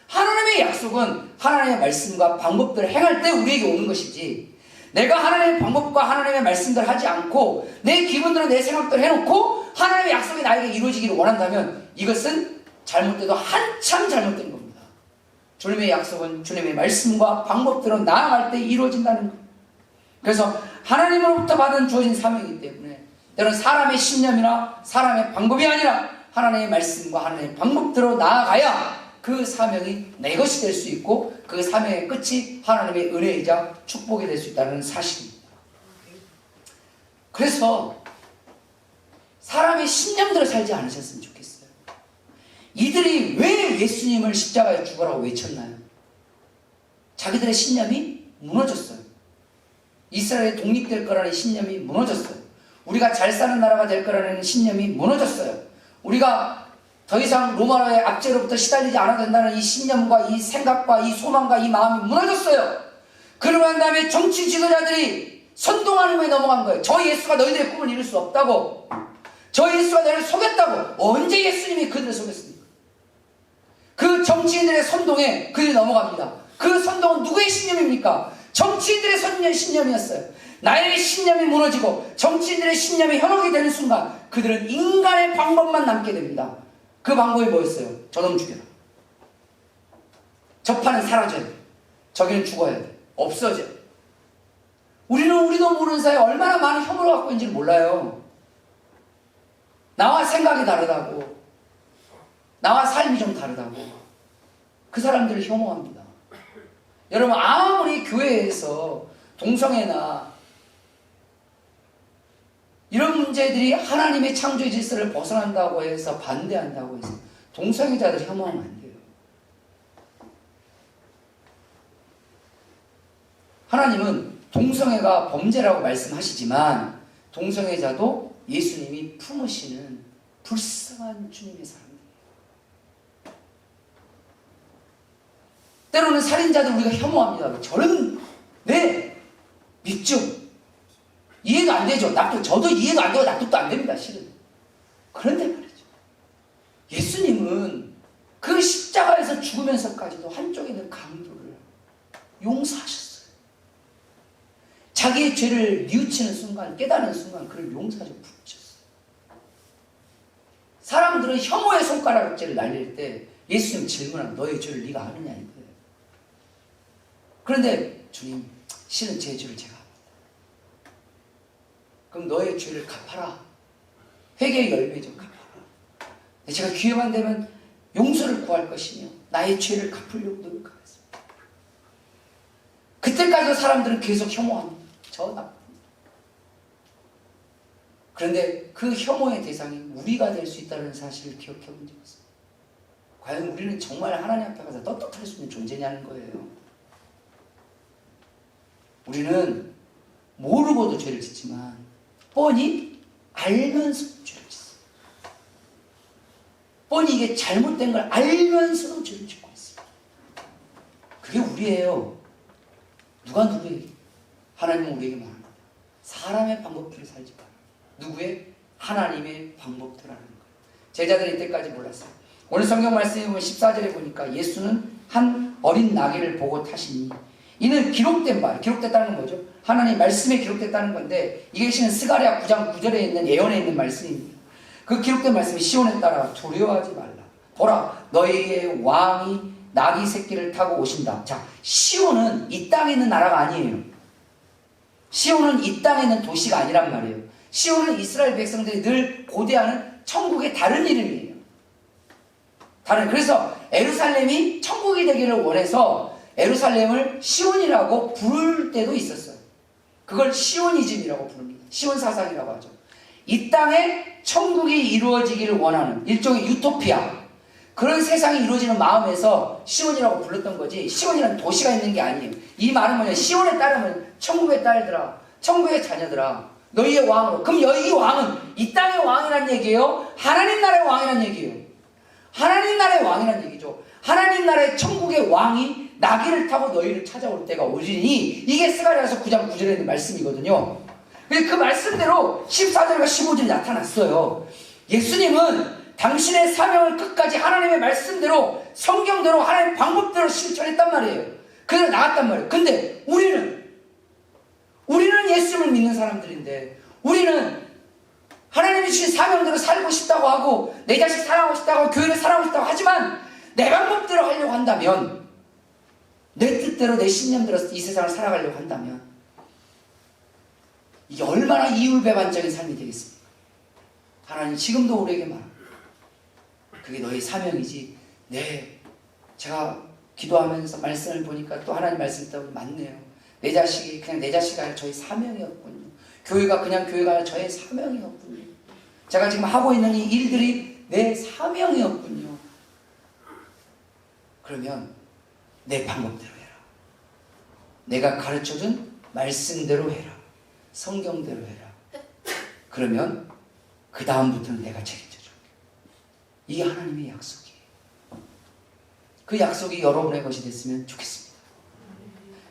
하나님의 약속은 하나님의 말씀과 방법대로 행할 때 우리에게 오는 것이지, 내가 하나님의 방법과 하나님의 말씀대로 하지 않고 내 기분대로 내 생각대로 해놓고 하나님의 약속이 나에게 이루어지기를 원한다면 이것은 잘못돼도 한참 잘못된 겁니다. 주님의 약속은 주님의 말씀과 방법대로 나아갈 때 이루어진다는 겁니다. 그래서 하나님으로부터 받은 주어진 사명이기 때문에 때로는 사람의 신념이나 사람의 방법이 아니라 하나님의 말씀과 하나님의 방법대로 나아가야 그 사명이 내 것이 될 수 있고 그 사명의 끝이 하나님의 은혜이자 축복이 될 수 있다는 사실입니다. 그래서 사람의 신념대로 살지 않으셨으면 좋겠어요. 이들이 왜 예수님을 십자가에 죽으라고 외쳤나요? 자기들의 신념이 무너졌어요. 이스라엘이 독립될 거라는 신념이 무너졌어요. 우리가 잘 사는 나라가 될 거라는 신념이 무너졌어요. 우리가 더 이상 로마의 압제로부터 시달리지 않아도 된다는 이 신념과 이 생각과 이 소망과 이 마음이 무너졌어요. 그러고 난 다음에 정치 지도자들이 선동하는 거에 넘어간 거예요. 저 예수가 너희들의 꿈을 이룰 수 없다고. 저 예수가 너희를 속였다고. 언제 예수님이 그들을 속였습니까? 그 정치인들의 선동에 그들이 넘어갑니다. 그 선동은 누구의 신념입니까? 정치인들의 신념이었어요. 나의 신념이 무너지고 정치인들의 신념이 현혹이 되는 순간 그들은 인간의 방법만 남게 됩니다. 그 방법이 뭐였어요? 저놈 죽여라. 저 판은 사라져야 돼. 저기는 죽어야 돼. 없어져. 우리도 모르는 사이에 얼마나 많은 혐오를 갖고 있는지 몰라요. 나와 생각이 다르다고, 나와 삶이 좀 다르다고 그 사람들을 혐오합니다. 여러분 아무리 교회에서 동성애나 이런 문제들이 하나님의 창조의 질서를 벗어난다고 해서 반대한다고 해서 동성애자들 혐오하면 안 돼요. 하나님은 동성애가 범죄라고 말씀하시지만 동성애자도 예수님이 품으시는 불쌍한 주님의 사람들이에요. 때로는 살인자들 우리가 혐오합니다. 저는 믿죠. 이해가 안 되죠. 저도 이해가 안 되고 납득도 안 됩니다. 실은. 그런데 말이죠. 예수님은 그 십자가에서 죽으면서까지도 한쪽에 있는 강도를 용서하셨어요. 자기의 죄를 뉘우치는 순간, 깨닫는 순간 그를 용서하셔 부르셨어요. 사람들은 혐오의 손가락질을 날릴 때 예수님 질문합니다. 너의 죄를 네가 아느냐 이거예요. 그런데 주님, 실은 제 죄를 제가 압니다. 그럼 너의 죄를 갚아라. 회개의 열매죠. 갚아라. 제가 기회만 되면 용서를 구할 것이며 나의 죄를 갚으려고 노력하겠습니다. 그때까지도 사람들은 계속 혐오합니다. 저 나쁩니다. 그런데 그 혐오의 대상이 우리가 될 수 있다는 사실을 기억해 본 적이 있습니다. 과연 우리는 정말 하나님 앞에 가서 떳떳할 수 있는 존재냐는 거예요. 우리는 모르고도 죄를 짓지만 뻔히 알면서도 죄를 짓어요. 뻔히 이게 잘못된 걸 알면서도 죄를 짓고 있어요. 그게 우리예요. 누가 누구에게? 하나님은 우리에게 말합니다. 사람의 방법대로 살지 마라. 누구의? 하나님의 방법대로라는 거예요. 제자들이 이때까지 몰랐어요. 오늘 성경 말씀에 보면 14절에 보니까 예수는 한 어린 나귀를 보고 타시니 이는 기록된 바, 기록됐다는 건 뭐죠? 하나님 말씀에 기록됐다는 건데 이게 실은 스가랴 9장 9절에 있는 예언에 있는 말씀입니다. 그 기록된 말씀이 시온에 따라 두려워하지 말라. 보라 너희의 왕이 나귀 새끼를 타고 오신다. 자, 시온은 이 땅에 있는 나라가 아니에요. 시온은 이 땅에 있는 도시가 아니란 말이에요. 시온은 이스라엘 백성들이 늘 고대하는 천국의 다른 이름이에요. 그래서 예루살렘이 천국이 되기를 원해서 예루살렘을 시온이라고 부를 때도 있었어요. 그걸 시오니즘이라고 부릅니다. 시온 사상이라고 하죠. 이 땅에 천국이 이루어지기를 원하는 일종의 유토피아, 그런 세상이 이루어지는 마음에서 시온이라고 불렀던 거지, 시온이라는 도시가 있는 게 아니에요. 이 말은 뭐냐, 시온에 따르면 천국의 딸들아, 천국의 자녀들아, 너희의 왕으로. 그럼 이 왕은 이 땅의 왕이란 얘기예요? 하나님 나라의 왕이란 얘기예요? 하나님 나라의 왕이란 얘기죠. 하나님 나라의 천국의 왕이 나귀를 타고 너희를 찾아올 때가 오리니, 이게 스가랴서 9장 9절에 있는 말씀이거든요. 그 말씀대로 14절과 15절이 나타났어요. 예수님은 당신의 사명을 끝까지 하나님의 말씀대로, 성경대로, 하나님의 방법대로 실천했단 말이에요. 그대로 나갔단 말이에요. 근데 우리는 예수님을 믿는 사람들인데, 우리는 하나님이 주신 사명대로 살고 싶다고 하고, 내 자식 사랑하고 싶다고 하고, 교회를 사랑하고 싶다고 하지만 내 방법대로 하려고 한다면, 내 뜻대로 내 신념대로 이 세상을 살아가려고 한다면 이게 얼마나 이율배반적인 삶이 되겠습니까? 하나님 지금도 우리에게 말합니다. 그게 너의 사명이지. 네, 제가 기도하면서 말씀을 보니까 또 하나님 말씀 때문에 맞네요. 내 자식이 그냥 내 자식이 아니라 저의 사명이었군요. 교회가 그냥 교회가 아니라 저의 사명이었군요. 제가 지금 하고 있는 이 일들이 내 사명이었군요. 그러면 내 방법대로 해라. 내가 가르쳐준 말씀대로 해라. 성경대로 해라. 그러면 그 다음부터는 내가 책임져줄게. 이게 하나님의 약속이에요. 그 약속이 여러분의 것이 됐으면 좋겠습니다.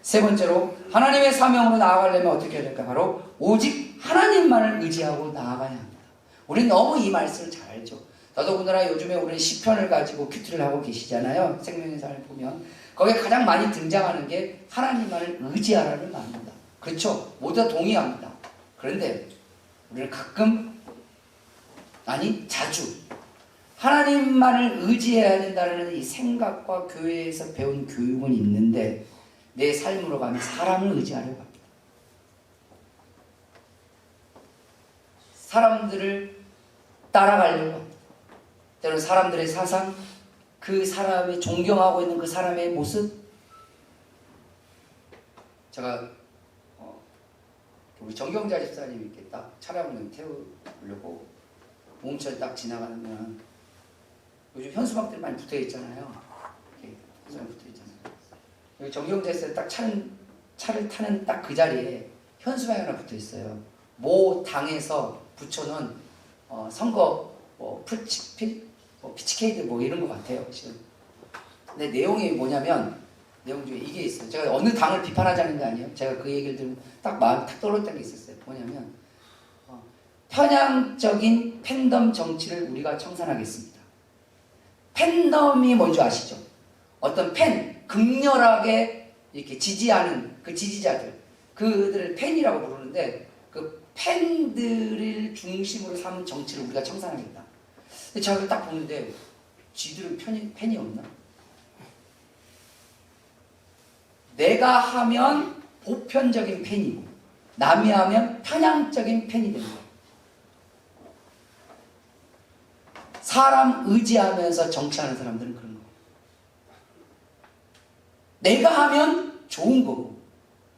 세 번째로 하나님의 사명으로 나아가려면 어떻게 해야 될까? 바로 오직 하나님만을 의지하고 나아가야 합니다. 우리는 너무 이 말씀을 잘 알죠. 더더군다나 요즘에 우리는 시편을 가지고 큐티를 하고 계시잖아요. 생명의 삶을 보면 거기에 가장 많이 등장하는 게 하나님만을 의지하라는 말입니다. 그렇죠? 모두 다 동의합니다. 그런데 우리는 가끔, 아니 자주 하나님만을 의지해야 된다는 이 생각과 교회에서 배운 교육은 있는데 내 삶으로 가면 사람을 의지하려고 합니다. 사람들을 따라가려고 합니다. 때로는 사람들의 사상, 그 사람이 존경하고 있는 그 사람의 모습. 제가 우리 정경자 집사님 이렇게 딱 차량을 태우려고 몽철 딱 지나가면 요즘 현수막들이 많이 붙어 있잖아요. 이렇게 현수막 붙어 있잖아요. 여기 정경자 집사님 딱 차를 타는 딱 그 자리에 현수막이 하나 붙어 있어요. 모 당에서 붙여놓은 선거 피치케이드 뭐 이런 것 같아요. 지금. 근데 내용이 뭐냐면, 내용 중에 이게 있어요. 제가 어느 당을 비판하자는 게 아니에요. 제가 그 얘기를 들으면 딱 마음이 탁 떨어졌던 게 있었어요. 뭐냐면 편향적인 팬덤 정치를 우리가 청산하겠습니다. 팬덤이 뭔지 아시죠? 어떤 극렬하게 이렇게 지지하는 그 지지자들, 그들을 팬이라고 부르는데 그 팬들을 중심으로 삼은 정치를 우리가 청산하겠다. 근데 제가 그걸 딱 보는데 쥐들은 팬이 없나? 내가 하면 보편적인 팬이고 남이 하면 편향적인 팬이 되는 거예요. 사람 의지하면서 정치하는 사람들은 그런 거예요. 내가 하면 좋은 거고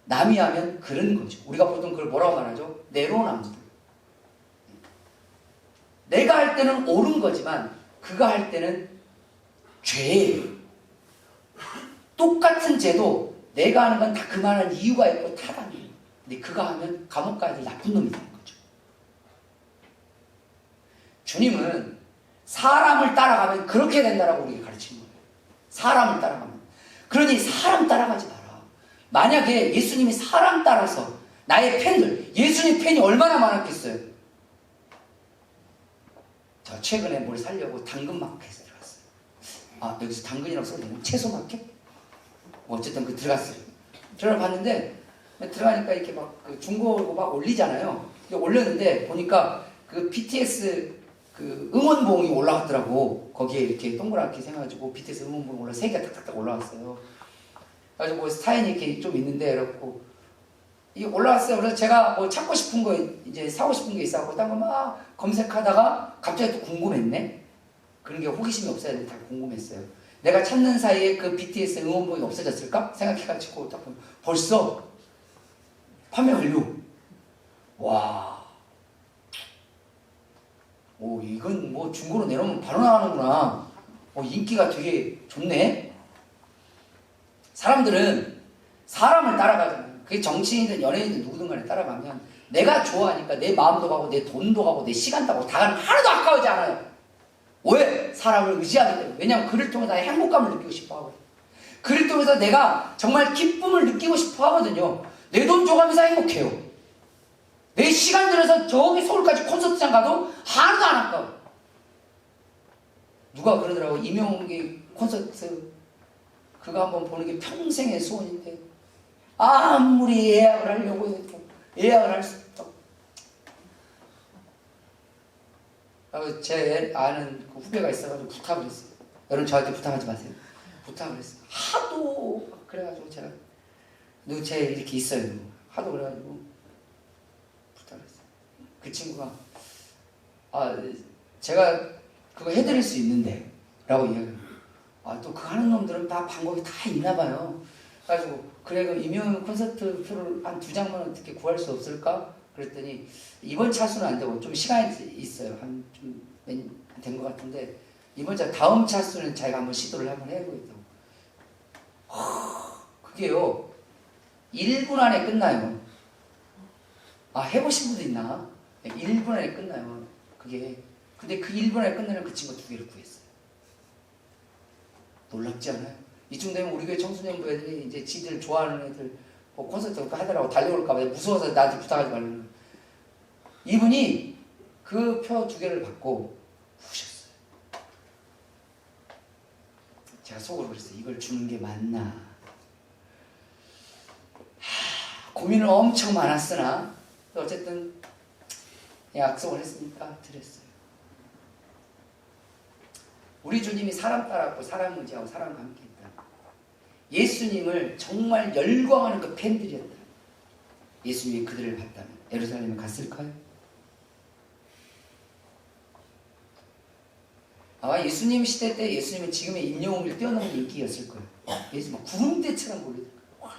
남이 하면 그런 거죠. 우리가 보통 그걸 뭐라고 말하죠? 내로남불. 내가 할 때는 옳은 거지만 그가 할 때는 죄예요. 똑같은 죄도 내가 하는 건 다 그만한 이유가 있고 타당해요. 근데 그가 하면 감옥 가야 될 나쁜 놈이 되는 거죠. 주님은 사람을 따라가면 그렇게 된다라고 우리에게 가르치는 거예요. 사람을 따라가면. 그러니 사람 따라가지 마라. 만약에 예수님이 사람 따라서 나의 팬들, 예수님 팬이 얼마나 많았겠어요. 저 최근에 뭘 사려고 당근마켓에 들어갔어요. 아, 여기서 당근이라고 써도 되나? 채소마켓? 어쨌든 그 들어갔어요. 들어봤는데 들어가니까 이렇게 막 그 중고로 막 올리잖아요. 올렸는데 보니까 그 BTS 그 응원봉이 올라갔더라고. 거기에 이렇게 동그랗게 생겨가지고 BTS 응원봉이 올라 3개가 탁탁탁 올라왔어요. 그래서 뭐 사인이 이렇게 좀 있는데 그래갖고 이게 올라왔어요. 그래서 제가 뭐 찾고 싶은 거 이제 사고 싶은 게 있어갖고 딴 거 막 검색하다가 갑자기 또 궁금했네. 그런 게 호기심이 없어야 돼. 다 궁금했어요. 내가 찾는 사이에 그 BTS 응원봉이 없어졌을까 생각해가지고 딱 보면 벌써 판매 완료. 와. 오, 이건 뭐 중고로 내놓으면 바로 나가는구나. 인기가 되게 좋네. 사람들은 사람을 따라가잖아요. 그게 정치인이든 연예인이든 누구든 간에 따라가면 내가 좋아하니까 내 마음도 가고 내 돈도 가고 내 시간도 가고 다 가는 하나도 아까워하지 않아요. 왜? 사람을 의지하기 때문에. 왜냐하면 그를 통해서 나의 행복감을 느끼고 싶어 하거든요. 그를 통해서 내가 정말 기쁨을 느끼고 싶어 하거든요. 내 돈 줘가면서 행복해요. 내 시간 들여서 저기 서울까지 콘서트장 가도 하나도 안 아까워. 누가 그러더라고. 이명웅의 콘서트 그거 한번 보는 게 평생의 소원인데 아무리 예약을 하려고 해도 예약을 할 수 없다고. 제 아는 그 후배가 있어가지고 부탁을 했어요. 여러분 저한테 부탁하지 마세요. 부탁을 했어요. 하도 그래가지고 제가 너 쟤 이렇게 있어요. 하도 그래가지고 부탁을 했어요. 그 친구가 제가 그거 해드릴 수 있는데 라고 이야기해요. 또 그 하는 놈들은 다 방법이 다 있나 봐요. 그래가지고 그래 그럼 이명웅 콘서트 표를 한 2장만 어떻게 구할 수 없을까? 그랬더니 이번 차수는 안 되고 좀 시간이 있어요. 한 좀 된 것 같은데 이번 차 다음 차수는 자기가 한번 시도를 한번 해보겠다고. 그게요 1분 안에 끝나요. 해보신 분도 있나? 1분 안에 끝나요. 그게 근데 그 1분 안에 끝내는 그 친구 2개를 구했어요. 놀랍지 않아요? 이쯤 되면 우리 교회 청소년부 애들이 이제 지들 좋아하는 애들 뭐 콘서트 하더라고 달려올까봐 무서워서 나한테 부탁하지 말라는. 이분이 그 표 2개를 받고 우셨어요. 제가 속으로 그랬어요. 이걸 주는 게 맞나? 고민을 엄청 많았으나 어쨌든 약속을 했으니까 드렸어요. 우리 주님이 사람 따랐고 사람 의지하고 사람과 함께했다. 예수님을 정말 열광하는 그 팬들이었다. 예수님이 그들을 봤다면 예루살렘에 갔을까요? 아마 예수님 시대 때 예수님은 지금의 임영웅을 뛰어넘는 인기였을 거예요. 예수님 구름대처럼 몰려들 거예요.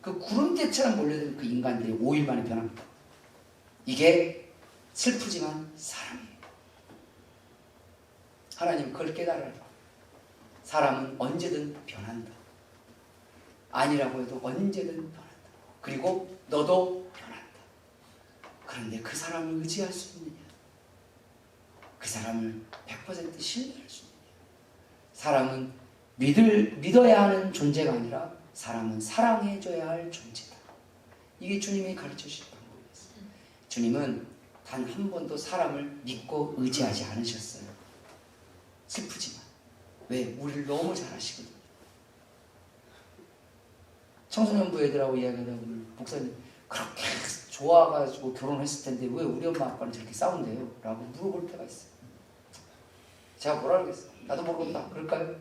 그 구름대처럼 몰려든 그 인간들이 5일 만에 변합니다. 이게 슬프지만 사람이에요. 하나님 그걸 깨달아라. 사람은 언제든 변한다. 아니라고 해도 언제든 변한다. 그리고 너도 변한다. 그런데 그 사람을 의지할 수 있느냐? 그 사람을 100% 신뢰할 수 있느냐? 사람은 믿어야 하는 존재가 아니라 사람은 사랑해줘야 할 존재다. 이게 주님이 가르쳐주신 방법이었어요. 주님은 단 한 번도 사람을 믿고 의지하지 않으셨어요. 슬프지만 왜? 우리를 너무 잘 아시거든요. 청소년부 애들하고 이야기하다 보면 목사님 그렇게 좋아가지고 결혼했을 텐데 왜 우리 엄마 아빠는 저렇게 싸운대요? 라고 물어볼 때가 있어요. 제가 뭐라 그러겠어요? 나도 모르겠다. 그럴까요?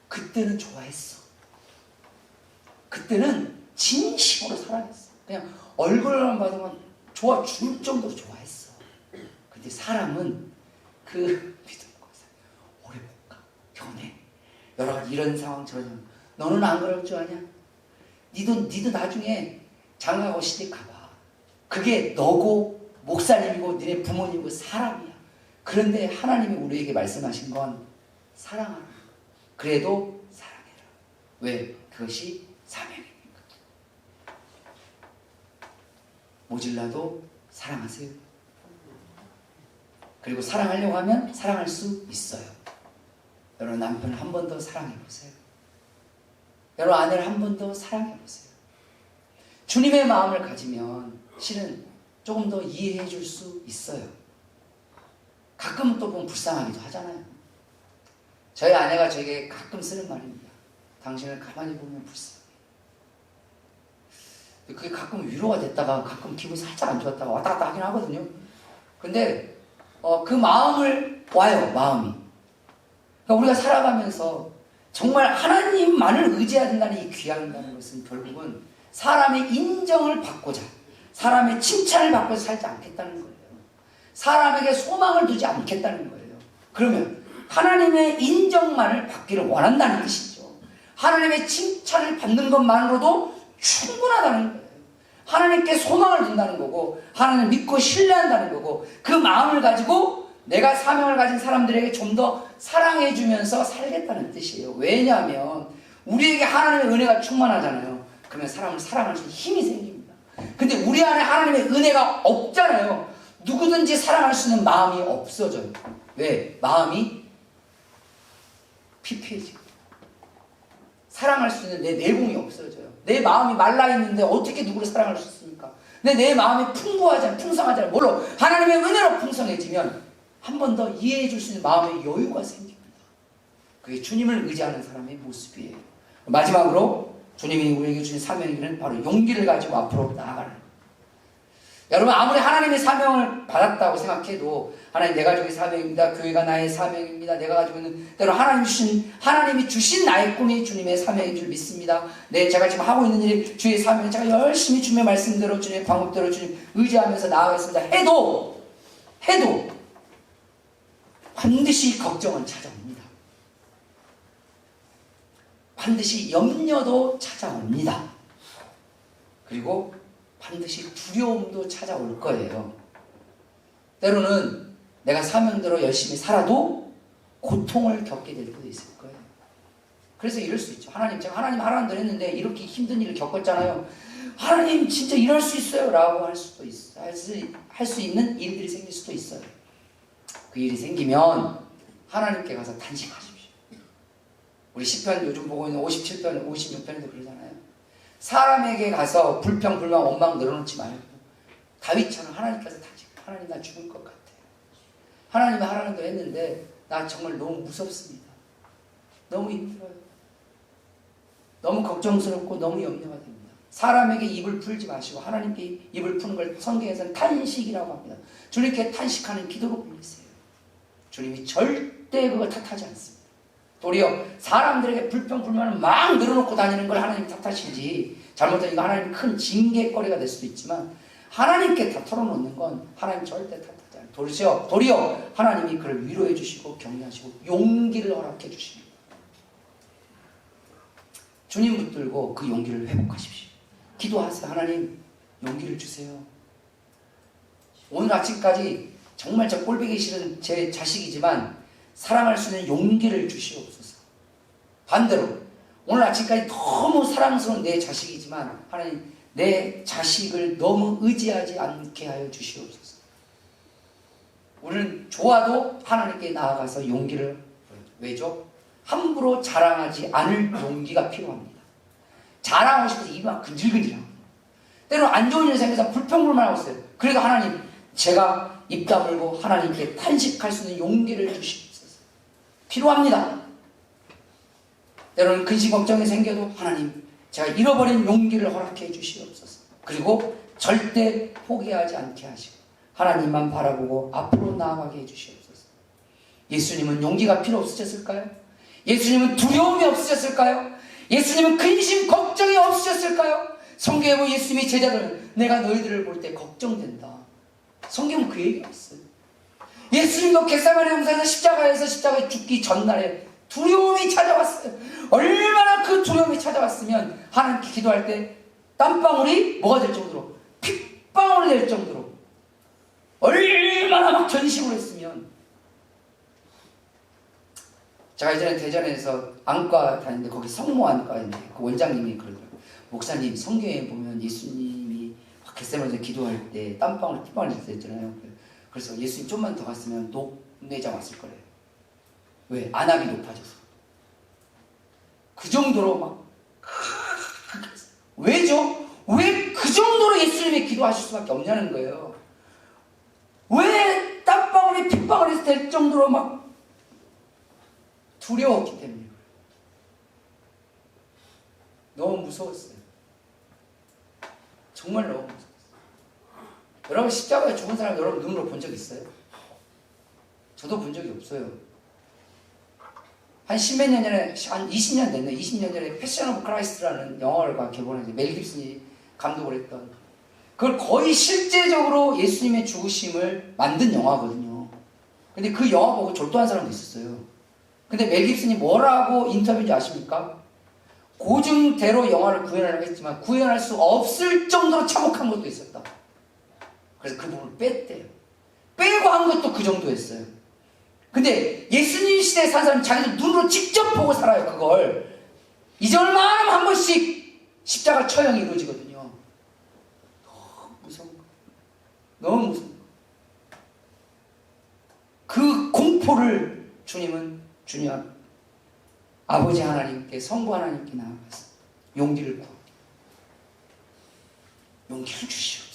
그때는 좋아했어. 그때는 진심으로 사랑했어. 그냥 얼굴만 봐도만 좋아 죽을 정도로 좋아했어. 근데 사람은 그 믿음 오래 못 가. 변해. 여러 가지 이런 상황 저런 상황. 너는 안 그럴 줄 아냐? 니도 나중에 장가고 시댁 가봐. 그게 너고 목사님이고 너네 부모님이고 사람이야. 그런데 하나님이 우리에게 말씀하신 건 사랑하라. 그래도 사랑해라. 왜? 그것이 사명이니까. 모질라도 사랑하세요. 그리고 사랑하려고 하면 사랑할 수 있어요. 여러분 남편을 한 번 더 사랑해보세요. 여러분 아내를 한 번 더 사랑해보세요. 주님의 마음을 가지면 실은 조금 더 이해해 줄 수 있어요. 가끔 또 보면 불쌍하기도 하잖아요. 저희 아내가 저에게 가끔 쓰는 말입니다. 당신을 가만히 보면 불쌍해. 그게 가끔 위로가 됐다가 가끔 기분이 살짝 안 좋았다가 왔다 갔다 하긴 하거든요. 근데 그 마음을 와요. 마음이. 그러니까 우리가 살아가면서 정말 하나님만을 의지해야 된다는 이 귀한다는 것은 결국은 사람의 인정을 받고자, 사람의 칭찬을 받고자 살지 않겠다는 거예요. 사람에게 소망을 두지 않겠다는 거예요. 그러면 하나님의 인정만을 받기를 원한다는 뜻이죠. 하나님의 칭찬을 받는 것만으로도 충분하다는 거예요. 하나님께 소망을 둔다는 거고, 하나님을 믿고 신뢰한다는 거고, 그 마음을 가지고 내가 사명을 가진 사람들에게 좀 더 사랑해 주면서 살겠다는 뜻이에요. 왜냐하면 우리에게 하나님의 은혜가 충만하잖아요. 그러면 사람을 사랑할 수 있는 힘이 생깁니다. 근데 우리 안에 하나님의 은혜가 없잖아요. 누구든지 사랑할 수 있는 마음이 없어져요. 왜? 마음이 피폐해지고 사랑할 수 있는 내 내공이 없어져요. 내 마음이 말라있는데 어떻게 누구를 사랑할 수 있습니까? 내 마음이 풍성하잖아요. 뭘로? 하나님의 은혜로 풍성해지면 한 번 더 이해해 줄 수 있는 마음의 여유가 생깁니다. 그게 주님을 의지하는 사람의 모습이에요. 마지막으로 주님이 우리에게 주신 사명은 바로 용기를 가지고 앞으로 나아가는 거예요. 여러분 아무리 하나님의 사명을 받았다고 생각해도 하나님 내 가족의 사명입니다. 교회가 나의 사명입니다. 내가 가지고 있는 때로 하나님이 주신 나의 꿈이 주님의 사명인 줄 믿습니다. 제가 지금 하고 있는 일이 주의 사명, 제가 열심히 주님의 말씀대로 주님의 방법대로 주님 의지하면서 나아가겠습니다. 해도 반드시 걱정은 찾아옵니다. 반드시 염려도 찾아옵니다. 그리고 반드시 두려움도 찾아올 거예요. 때로는 내가 사명대로 열심히 살아도 고통을 겪게 될 때도 있을 거예요. 그래서 이럴 수 있죠. 제가 하나님 하라는 대로 했는데 이렇게 힘든 일을 겪었잖아요. 하나님 진짜 이럴 수 있어요? 라고 할 수 있는 일들이 생길 수도 있어요. 그 일이 생기면 하나님께 가서 탄식하십시오. 우리 시편 요즘 보고 있는 57편, 56편에도 그러잖아요. 사람에게 가서 불평, 불만, 원망 늘어놓지 말고 다윗처럼 하나님께서 탄식. 하나님 나 죽을 것 같아요. 하나님이 하라는 대로 했는데 나 정말 너무 무섭습니다. 너무 힘들어요. 너무 걱정스럽고 너무 염려가 됩니다. 사람에게 입을 풀지 마시고 하나님께 입을 푸는 걸 성경에서는 탄식이라고 합니다. 주님께 탄식하는 기도로 불리세요. 주님이 절대 그걸 탓하지 않습니다. 도리어 사람들에게 불평, 불만을 막 늘어놓고 다니는 걸 하나님 탓하시지, 잘못하면 이거 하나님 큰 징계거리가 될 수도 있지만 하나님께 다 털어놓는 건 하나님 절대 탓하지 않아요. 도리어 하나님이 그를 위로해 주시고 격려하시고 용기를 허락해 주십니다. 주님 붙들고 그 용기를 회복하십시오. 기도하세요. 하나님 용기를 주세요. 오늘 아침까지 정말 저 꼴보기 싫은 제 자식이지만 사랑할 수 있는 용기를 주시옵소서. 반대로 오늘 아침까지 너무 사랑스러운 내 자식이지만 하나님 내 자식을 너무 의지하지 않게 하여 주시옵소서. 우리는 좋아도 하나님께 나아가서 용기를, 왜죠? 함부로 자랑하지 않을 용기가 필요합니다. 자랑하고 싶어서 입이 막 근질근질합니다. 때로는 안 좋은 일 생겨서 불평불만하고 있어요. 그래도 하나님, 제가 입 다물고 하나님께 탄식할 수 있는 용기를 주시옵소서. 필요합니다. 때로는 근심 걱정이 생겨도 하나님, 제가 잃어버린 용기를 허락해 주시옵소서. 그리고 절대 포기하지 않게 하시고 하나님만 바라보고 앞으로 나아가게 해주시옵소서. 예수님은 용기가 필요 없으셨을까요? 예수님은 두려움이 없으셨을까요? 예수님은 근심 걱정이 없으셨을까요? 성경에 보면 예수님이 제자들은 내가 너희들을 볼 때 걱정된다. 성경은 그 얘기가 있어요. 예수님도 겟세마네 동산에서 십자가에 죽기 전날에 두려움이 찾아왔어요. 얼마나 그 두려움이 찾아왔으면 하나님께 기도할 때 땀방울이 뭐가 될 정도로, 핏방울이 될 정도로 얼마나 막 전심을 했으면. 제가 예전에 대전에서 안과 다니는데 거기 성모안과인데 그 원장님이 그러더라고요. 목사님, 성경에 보면 예수님이 겟세마네에서 기도할 때 땀방울 핏방울이 됐잖아요. 그래서 예수님 좀만 더 갔으면 녹내자 왔을 거래요. 왜? 안압이 높아져서. 그 정도로 막 왜죠? 왜 그 정도로 예수님이 기도하실 수밖에 없냐는 거예요. 왜 땀방울이 핏방울이 될 정도로 막 두려웠기 때문에. 너무 무서웠어요. 정말 너무 무서웠어요. 여러분 십자가에 죽은 사람 여러분 눈으로 본 적 있어요? 저도 본 적이 없어요. 한 십몇 년 전에, 한 20년 됐네. 20년 전에 패션 오브 크라이스트라는 영화를 개봉했는데 멜 깁슨이 감독을 했던, 그걸 거의 실제적으로 예수님의 죽으심을 만든 영화거든요. 근데 그 영화 보고 졸도한 사람도 있었어요. 근데 멜 깁슨이 뭐라고 인터뷰인지 아십니까? 고증대로 영화를 구현하려고 했지만 구현할 수 없을 정도로 참혹한 것도 있었다. 그래서 그 부분을 뺐대요. 빼고 한 것도 그 정도였어요. 근데 예수님 시대에 산 사람은 자기들 눈으로 직접 보고 살아요. 그걸 잊을만 하면 한 번씩 십자가 처형이 이루어지거든요. 너무 무서운 거. 너무 무서운 거. 그 공포를 주님은 주님 아버지 하나님께, 성부 하나님께 나아가서 용기를 구합니다. 용기를 주시옵소서.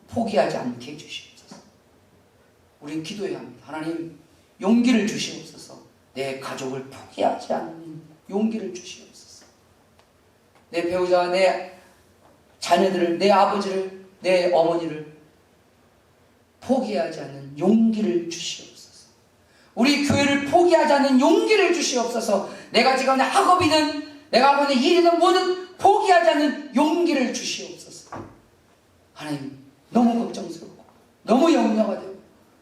포기하지 않게 해주시옵소서. 우리는 기도해야 합니다. 하나님 용기를 주시옵소서. 내 가족을 포기하지 않는 용기를 주시옵소서. 내 배우자, 내 자녀들을, 내 아버지를, 내 어머니를 포기하지 않는 용기를 주시옵소서. 우리 교회를 포기하지 않는 용기를 주시옵소서. 내가 지금 하는 학업이든 내가 하고 있는 일이든 뭐든 포기하지 않는 용기를 주시옵소서. 하나님 너무 걱정스럽고 너무 염려가 되고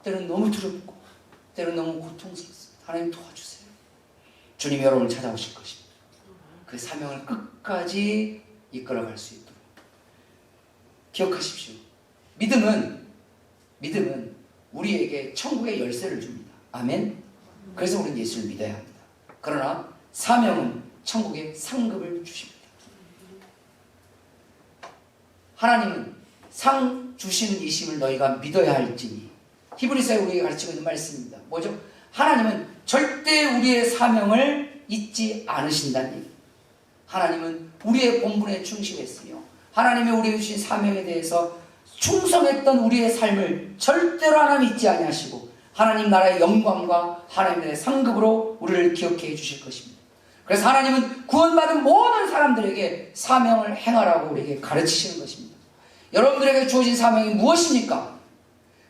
때로는 너무 두렵고 때로는 너무 고통스럽습니다. 하나님 도와주세요. 주님이 여러분을 찾아오실 것입니다. 그 사명을 끝까지 이끌어갈 수 있도록 기억하십시오. 믿음은 우리에게 천국의 열쇠를 줍니다. 아멘. 그래서 우리는 예수를 믿어야 합니다. 그러나 사명은 천국의 상급을 주십니다. 하나님은 상 주시는 이심을 너희가 믿어야 할지니, 히브리서에 우리에게 가르치고 있는 말씀입니다. 뭐죠? 하나님은 절대 우리의 사명을 잊지 않으신다는 얘기. 하나님은 우리의 본분에 충실했으며 하나님의 우리에게 주신 사명에 대해서 충성했던 우리의 삶을 절대로 하나님 잊지 아니하시고 하나님 나라의 영광과 하나님의 상급으로 우리를 기억해 주실 것입니다. 그래서 하나님은 구원받은 모든 사람들에게 사명을 행하라고 우리에게 가르치시는 것입니다. 여러분들에게 주어진 사명이 무엇입니까?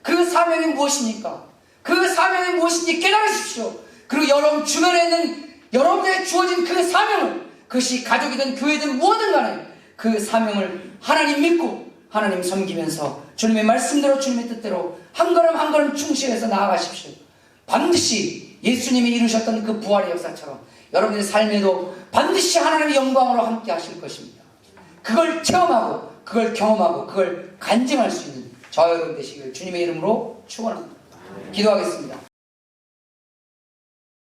그 사명이 무엇입니까? 그 사명이 무엇인지 깨달으십시오. 그리고 여러분 주변에 있는 여러분들에게 주어진 그 사명을, 그것이 가족이든 교회든 무엇든 간에 그 사명을 하나님 믿고 하나님 섬기면서 주님의 말씀대로 주님의 뜻대로 한 걸음 한 걸음 충실해서 나아가십시오. 반드시 예수님이 이루셨던 그 부활의 역사처럼 여러분의 삶에도 반드시 하나님의 영광으로 함께 하실 것입니다. 그걸 체험하고 그걸 경험하고 그걸 간증할 수 있는 저와 여러분 되시길 주님의 이름으로 축원합니다. 기도하겠습니다.